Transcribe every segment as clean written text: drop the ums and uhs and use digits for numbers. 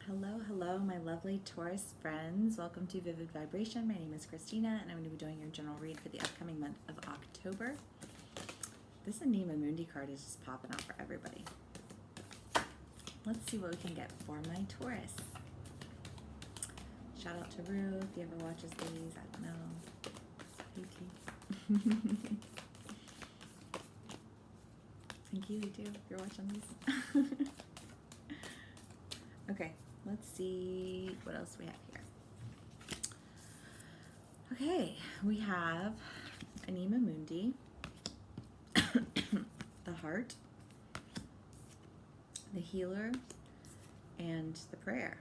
Hello, hello, my lovely Taurus friends. Welcome to Vivid Vibration. My name is Christina, and I'm going to be doing your general read for the upcoming month of October. This Anima Mundi card is just popping out for everybody. Let's see what we can get for my Taurus. Shout out to Rue if he ever watches these. I don't know. Hey, T. And Keely too, if you're watching these. Okay, let's see what else we have here. Okay, we have Anima Mundi, the heart, the healer, and the prayer.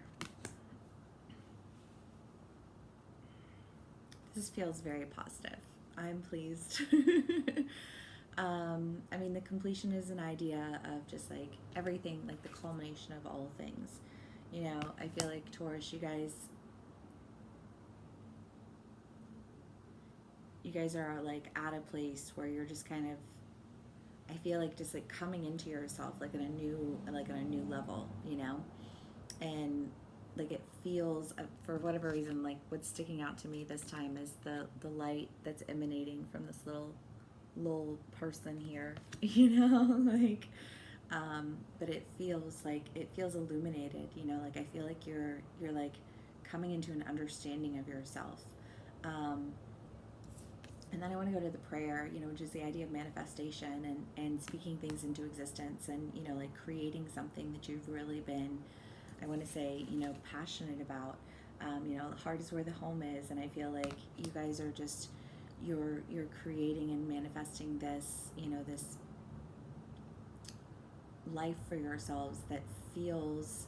This feels very positive. I'm pleased. I mean, the completion is an idea of just like everything, like the culmination of all things. You know, I feel like Taurus, you guys are like at a place where you're just kind of, I feel like just like coming into yourself like on a new level, you know, and like it feels for whatever reason, like what's sticking out to me this time is the light that's emanating from this little person here, you know, like but it feels illuminated, you know, like I feel like you're like coming into an understanding of yourself. And then I want to go to the prayer, you know, which is the idea of manifestation and speaking things into existence and, you know, like creating something that you've really been, I want to say, you know, passionate about. You know, the heart is where the home is, and I feel like you guys are just, you're creating and manifesting this, you know, this life for yourselves that feels,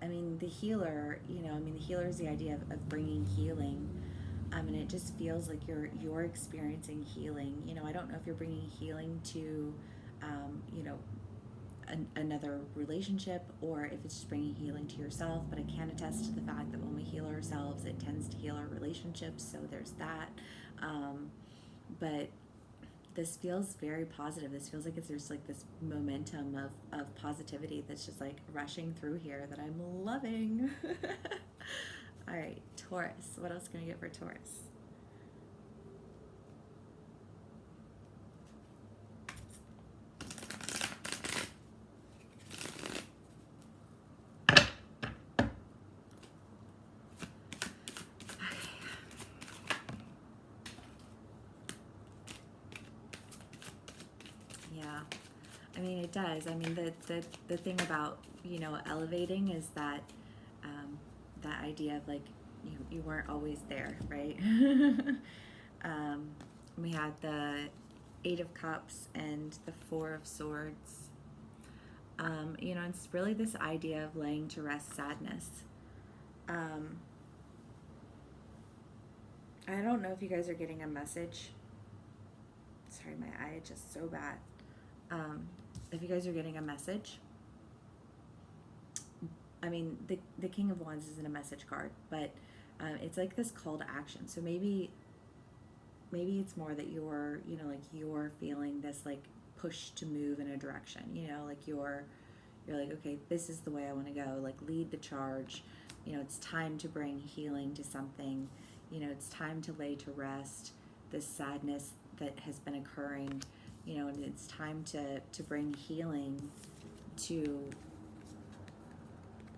I mean, the healer, you know, I mean, the healer is the idea of bringing healing. And it just feels like you're experiencing healing. You know, I don't know if you're bringing healing to, you know, another relationship, or if it's just bringing healing to yourself, but I can attest to the fact that when we heal ourselves, it tends to heal our relationships, so there's that. But this feels very positive. This feels like there's like this momentum of positivity that's just like rushing through here that I'm loving. All right, Taurus. What else can we get for Taurus? Yeah, I mean, it does. I mean, the thing about, you know, elevating is that that idea of like you weren't always there, right? We had the Eight of Cups and the Four of Swords. You know, it's really this idea of laying to rest sadness. I don't know if you guys are getting a message. Sorry, my eye is just so bad. If you guys are getting a message, I mean, the King of Wands isn't a message card, but it's like this call to action. So maybe it's more that you're, you know, like you're feeling this like push to move in a direction, you know, like you're like, okay, this is the way I want to go, like lead the charge. You know, it's time to bring healing to something. You know, it's time to lay to rest this sadness that has been occurring, you know, and it's time to bring healing to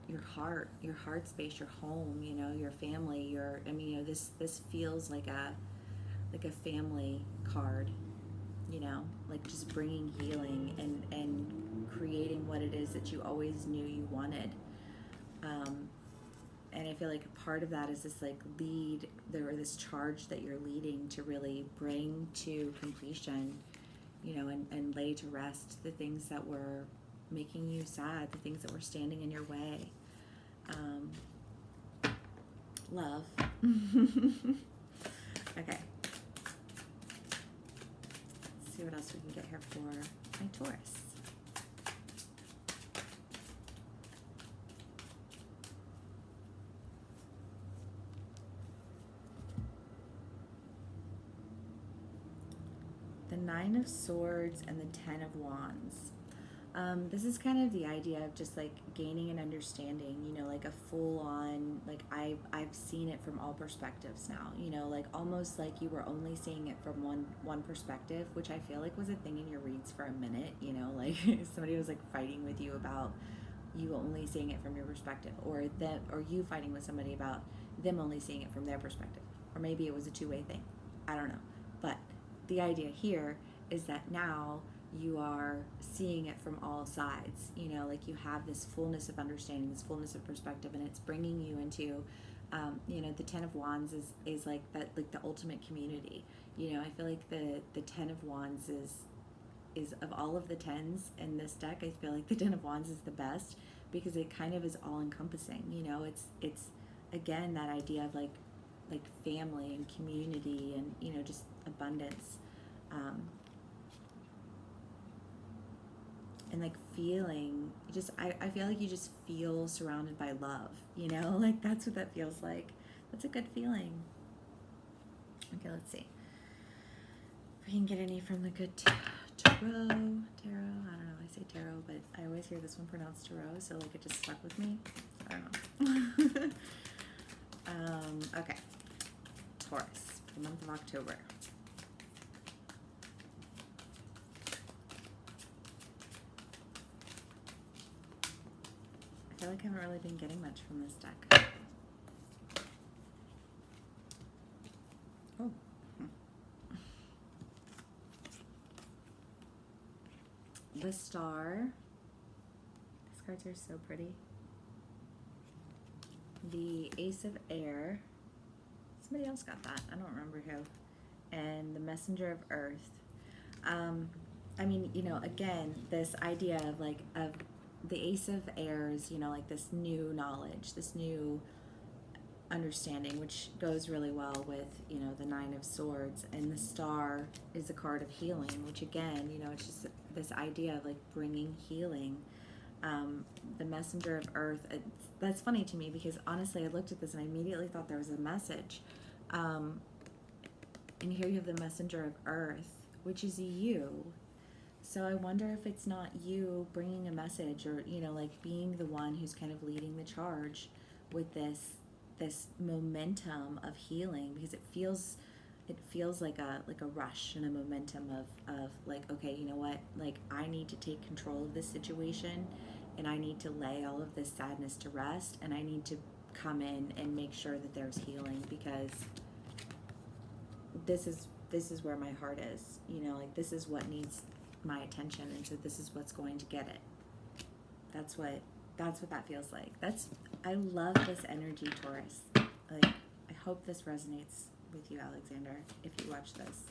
your heart space, your home, you know, your family, I mean, you know, this feels like a family card, you know, like just bringing healing and creating what it is that you always knew you wanted. And I feel like part of that is this like this charge that you're leading to really bring to completion, you know, and lay to rest the things that were making you sad, the things that were standing in your way. Love. Okay. Let's see what else we can get here for my Taurus. The Nine of Swords and the Ten of Wands. This is kind of the idea of just like gaining an understanding, you know, like a full on, like I've seen it from all perspectives now, you know, like almost like you were only seeing it from one perspective, which I feel like was a thing in your reads for a minute, you know, like somebody was like fighting with you about you only seeing it from your perspective, or them, or you fighting with somebody about them only seeing it from their perspective, or maybe it was a two-way thing. I don't know. But the idea here is that now you are seeing it from all sides, you know, like you have this fullness of understanding, this fullness of perspective, and it's bringing you into you know, the Ten of Wands is like that, like the ultimate community. You know, I feel like the Ten of Wands is of all of the tens in this deck, I feel like the Ten of Wands is the best because it kind of is all encompassing. You know, it's again that idea of like family and community and, you know, just abundance, and like feeling just I feel like you just feel surrounded by love, you know, like that's what that feels like. That's a good feeling. Okay, let's see if we can get any from the good tarot. I don't know, I say tarot, but I always hear this one pronounced tarot, so like it just stuck with me. I don't know. Okay, Taurus, for the month of October. I feel like I haven't really been getting much from this deck. Oh. The Star. These cards are so pretty. The Ace of Air. Somebody else got that. I don't remember who. And the Messenger of Earth. I mean, you know, again, this idea of like of the Ace of Airs, you know, like this new knowledge, this new understanding, which goes really well with, you know, the Nine of Swords, and the Star is a card of healing, which again, you know, it's just this idea of like bringing healing. The Messenger of Earth, that's funny to me because honestly I looked at this and I immediately thought there was a message, and here you have the Messenger of Earth, which is you. So I wonder if it's not you bringing a message, or, you know, like being the one who's kind of leading the charge with this momentum of healing, because it feels like a rush and a momentum of like, okay, you know what, like I need to take control of this situation, and I need to lay all of this sadness to rest, and I need to come in and make sure that there's healing, because this is where my heart is, you know, like this is what needs my attention, and so this is what's going to get it. That's what that feels like. I love this energy, Taurus. Like, I hope this resonates with you, Alexander, if you watch this.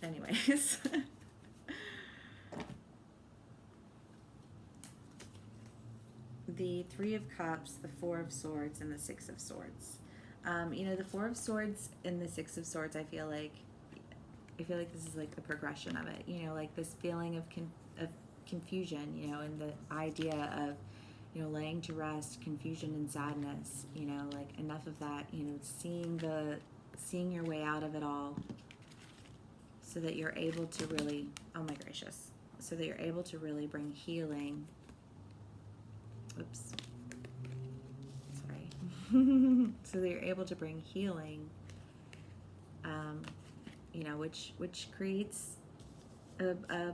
Anyways. The Three of Cups, the Four of Swords, and the Six of Swords. You know, the Four of Swords and the Six of Swords, I feel like this is like the progression of it, you know, like this feeling of confusion, you know, and the idea of, you know, laying to rest confusion and sadness, you know, like enough of that, you know, seeing your way out of it all, so that you're able to really, oh my gracious, so that you're able to really bring healing. Oops. Sorry. So that you're able to bring healing, you know, which creates a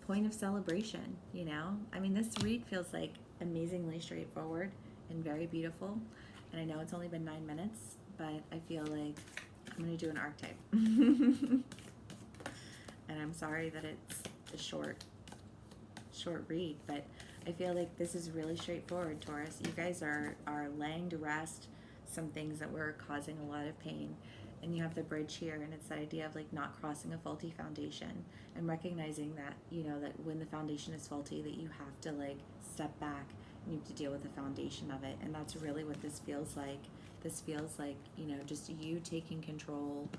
point of celebration, you know. I mean, this read feels like amazingly straightforward and very beautiful, and I know it's only been 9 minutes, but I feel like I'm going to do an archetype. And I'm sorry that it's a short read, but I feel like this is really straightforward, Taurus. You guys are laying to rest some things that were causing a lot of pain. And you have the bridge here, and it's the idea of like not crossing a faulty foundation, and recognizing that, you know, that when the foundation is faulty, that you have to like step back and you have to deal with the foundation of it. And that's really what this feels like. This feels like, you know, just you taking control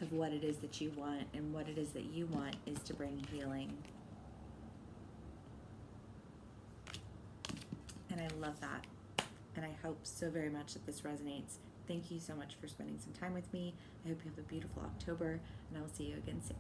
of what it is that you want, and what it is that you want is to bring healing. And I love that. And I hope so very much that this resonates. thank you so much for spending some time with me. I hope you have a beautiful October, and I will see you again soon.